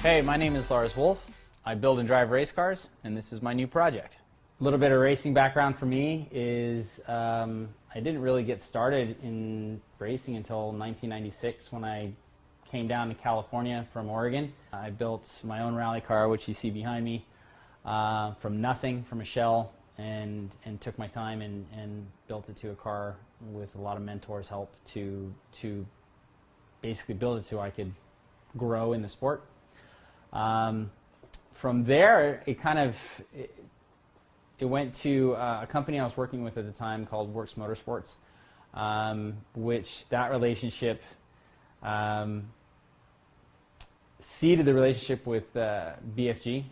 Hey, my name is Lars Wolfe. I build and drive race cars, and this is my new project. A little bit of racing background for me is I didn't really get started in racing until 1996 when I came down to California from Oregon. I built my own rally car, which you see behind me, from nothing, from a shell, and took my time and built it to a car with a lot of mentors' help to basically build it so I could grow in the sport. From there, it went to a company I was working with at the time called Works Motorsports, which that relationship seeded the relationship with BFG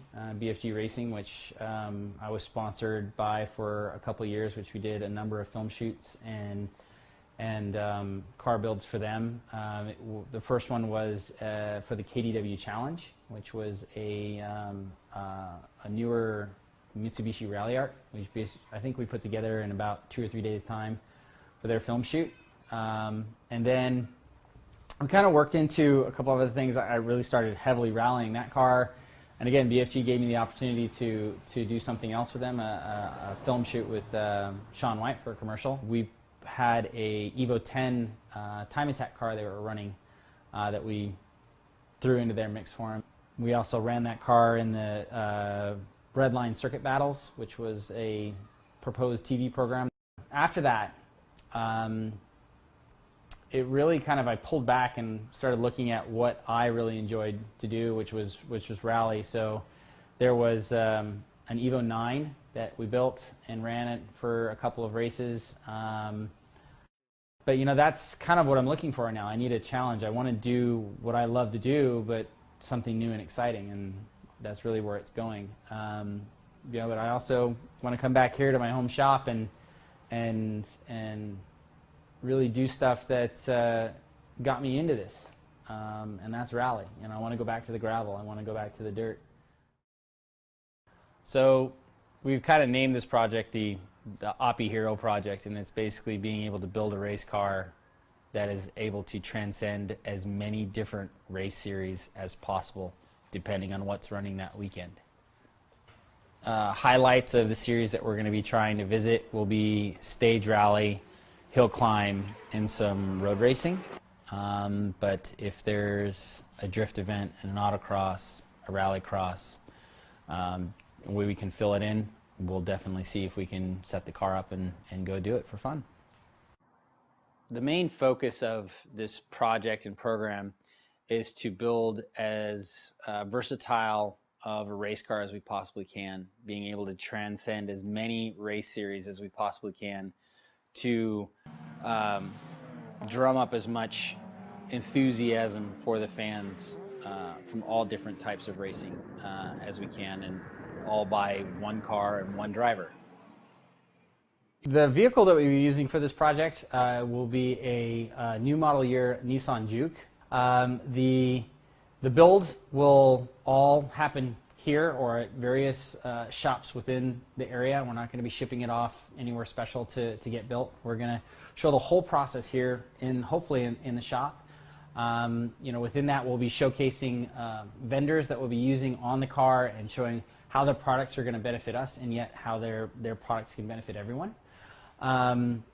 Racing, which I was sponsored by for a couple of years, which we did a number of film shoots and car builds for them. The first one was for the KDW Challenge, which was a newer Mitsubishi Rally Art, which I think we put together in about 2 or 3 days' time for their film shoot. And then we kind of worked into a couple of other things. I really started heavily rallying that car. And again, BFG gave me the opportunity to do something else with them, a film shoot with Shaun White for a commercial. We had a Evo 10 time attack car they were running that we threw into their mix for them. We also ran that car in the Redline Circuit Battles, which was a proposed TV program. After that, it really I pulled back and started looking at what I really enjoyed to do, which was rally. So there was an Evo 9 that we built and ran it for a couple of races. But that's kind of what I'm looking for now. I need a challenge. I want to do what I love to do, but something new and exciting, and that's really where it's going. But I also want to come back here to my home shop and really do stuff that got me into this, and that's rally. I want to go back to the gravel. I want to go back to the dirt. So we've kind of named this project the Oppie Hero Project, and it's basically being able to build a race car that is able to transcend as many different race series as possible, depending on what's running that weekend. Highlights of the series that we're going to be trying to visit will be stage rally, hill climb, and some road racing. But if there's a drift event, an autocross, a rally cross, a way we can fill it in, we'll definitely see if we can set the car up and go do it for fun. The main focus of this project and program is to build as versatile of a race car as we possibly can, being able to transcend as many race series as we possibly can to drum up as much enthusiasm for the fans from all different types of racing as we can, and all by one car and one driver. The vehicle that we'll be using for this project will be a new model year Nissan Juke. The build will all happen here or at various shops within the area. We're not going to be shipping it off anywhere special to get built. We're going to show the whole process here, hopefully in the shop. Within that we'll be showcasing vendors that we'll be using on the car and showing how their products are going to benefit us, and yet how their products can benefit everyone.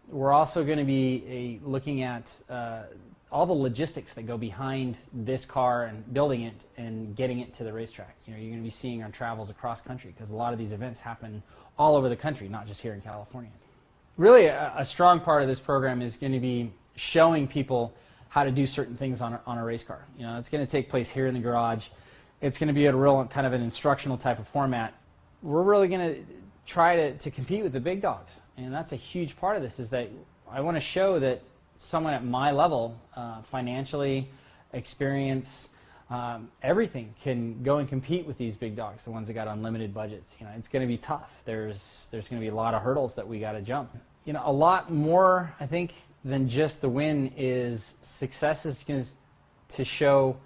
We're also going to be looking at all the logistics that go behind this car and building it and getting it to the racetrack. You're going to be seeing our travels across country, because a lot of these events happen all over the country, not just here in California. Really, a strong part of this program is going to be showing people how to do certain things on a race car. It's going to take place here in the garage. It's going to be a real kind of an instructional type of format. We're really going to try to compete with the big dogs, and that's a huge part of this, is that I want to show that someone at my level, financially, experience, everything, can go and compete with these big dogs, the ones that got unlimited budgets. It's going to be tough. There's going to be a lot of hurdles that we got to jump. A lot more, I think, than just the win is success is going to show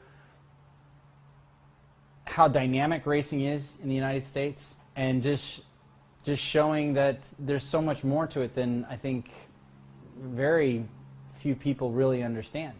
how dynamic racing is in the United States, and just showing that there's so much more to it than I think very few people really understand.